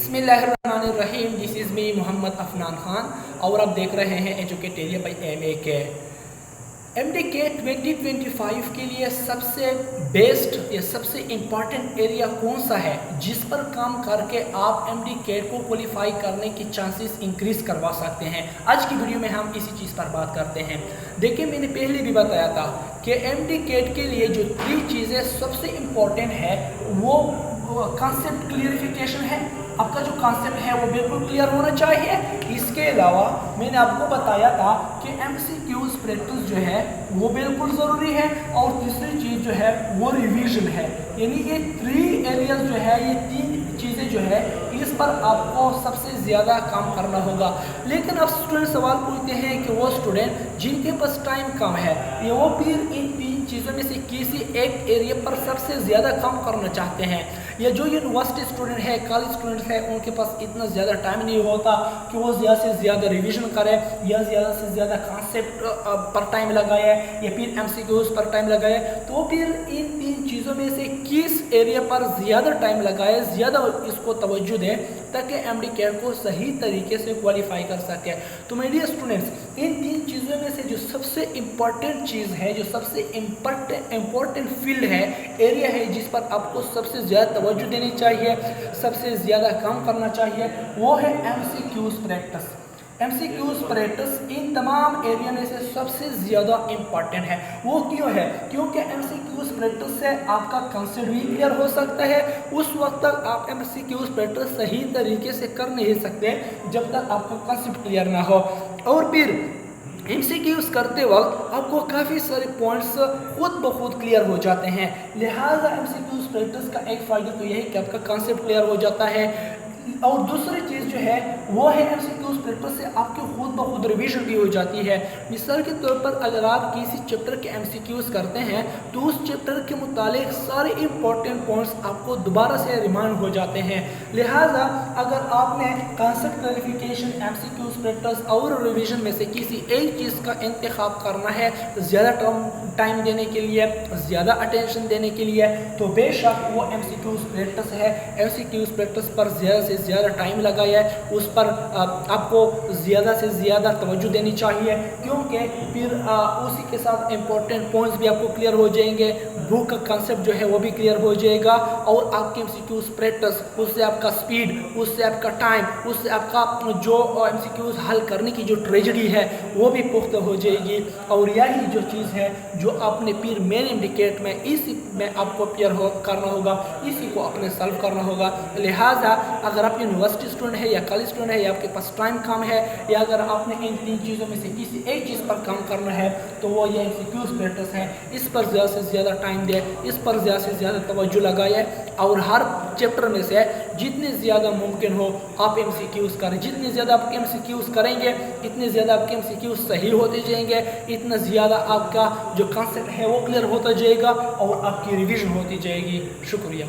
बिस्मिल्लाहिर्रहमानिर्रहीम। This is me Mohammad Afnan Khan और आप देख रहे हैं एजुकेटेरिया बाई MAK। MDK 2025 के लिए सबसे बेस्ट या सबसे इम्पॉर्टेंट एरिया कौन सा है जिस पर काम करके आप MDK को क्वालिफाई करने की चांसेस इंक्रीज करवा सकते हैं। आज की वीडियो में हम इसी चीज़ पर बात करते हैं। देखिए, मैंने पहले भी बताया था कि MDK के लिए जो 3 चीज़ें सबसे इम्पॉर्टेंट है वो कॉन्सेप्ट क्लियरिफिकेशन है। आपका जो कॉन्सेप्ट है वो बिल्कुल क्लियर होना चाहिए। इसके अलावा मैंने आपको बताया था कि MCQs प्रैक्टिस जो है वो बिल्कुल ज़रूरी है और तीसरी चीज़ जो है वो रिवीजन है। यानी ये 3 एरियाज जो है, ये 3 चीज़ें जो है इस पर आपको सबसे ज़्यादा काम करना होगा। लेकिन अब स्टूडेंट सवाल पूछते हैं कि वो स्टूडेंट जिनके पास टाइम कम है ये वो फिर इन 3 चीज़ों में से किसी एक एरिया पर सबसे ज़्यादा काम करना चाहते हैं, या जो यूनिवर्सिटी स्टूडेंट है, कॉलेज स्टूडेंट है, उनके पास इतना ज़्यादा टाइम नहीं होता कि वो ज़्यादा से ज़्यादा रिवीजन करे या ज़्यादा से ज़्यादा कॉन्सेप्ट पर टाइम लगाए या फिर MCQs पर टाइम लगाए। तो फिर इन 3 चीज़ों में से किस एरिया पर ज़्यादा टाइम लगाए, ज़्यादा इसको तवज्जो दें ताकि MDK को सही तरीके से क्वालिफाई कर सके। तो मेरे डियर स्टूडेंट्स, इन 3 चीज़ों में से जो सबसे इम्पॉर्टेंट चीज़ है, जो सबसे इम्पॉर्टेंट फील्ड है, एरिया है जिस पर आपको सबसे ज़्यादा तवज्जो देनी चाहिए, सबसे ज़्यादा काम करना चाहिए, वो है MCQs practice. MCQs practice in तमाम एरिया में से सबसे ज़्यादा इम्पॉर्टेंट है। वो क्यों है? क्योंकि MCQs प्रैक्टिस से आपका कंसेप्ट भी क्लियर हो सकता है। उस वक्त तक आप MCQs प्रैक्टिस सही तरीके से कर नहीं सकते जब तक आपका कंसेप्ट क्लियर ना हो। और फिर MCQs करते वक्त आपको काफ़ी सारे पॉइंट्स खुद ब खुद क्लियर हो जाते हैं। लिहाजा MCQs प्रैक्टिस का एक फ़ायदा तो यह है कि आपका कंसेप्ट क्लियर हो जाता है। और दूसरी चीज़ जो है वो है MCQs प्रैक्टिस से आपके खुद ब खुद रिवीजन भी हो जाती है। मिसाल के तौर पर अगर आप किसी चैप्टर के MCQs करते हैं तो उस चैप्टर के मुतालिक सारे इम्पोर्टेंट पॉइंट्स आपको दोबारा से रिमाइंड हो जाते हैं। लिहाजा अगर आपने कॉन्सेप्ट क्लैरिफिकेशन, MCQs प्रैक्टिस और रिवीजन में से किसी एक चीज़ का इंतखाब करना है ज़्यादा टाइम देने के लिए, ज़्यादा अटेंशन देने के लिए, तो बेशक वो MCQs प्रैक्टिस है। MCQs प्रैक्टिस पर ज़्यादा से ज़्यादा टाइम लगाया है, उस पर आपको ज़्यादा से ज़्यादा तवज्जो देनी चाहिए, क्योंकि फिर उसी के साथ इम्पोर्टेंट पॉइंट्स भी आपको क्लियर हो जाएंगे, बुक का कंसेप्ट जो है वो भी क्लियर हो जाएगा और आपके MCQs प्रैक्टिस, उससे आपका स्पीड, उससे आपका टाइम, उससे आपका जो MCQs हल करने की जो ट्रेजेडी है वो भी पुख्ता हो जाएगी। और यही जो चीज़ है जो आपने फिर मेन इंडिकेट में इसी में आपको क्लियर करना होगा, इसी को अपने सॉल्व करना होगा। लिहाजा अगर आप यूनिवर्सिटी स्टूडेंट है या कॉलेज स्टूडेंट है या आपके पास टाइम कम है या अगर आपने इन 3 चीज़ों में से किसी एक चीज़ पर काम करना है तो वो ये MCQs प्रैक्टिस है। इस पर ज़्यादा से ज़्यादा टाइम दे, इस पर ज़्यादा से ज़्यादा तवज्जो लगाए और हर चैप्टर में से जितने ज़्यादा मुमकिन हो आप MCQs करें। जितने ज़्यादा आप MCQs करेंगे इतने ज़्यादा आपके MCQs सही होते जाएंगे, इतना ज़्यादा आपका जो कॉन्सेप्ट है वो क्लियर होता जाएगा और आपकी रिवीजन होती जाएगी। शुक्रिया।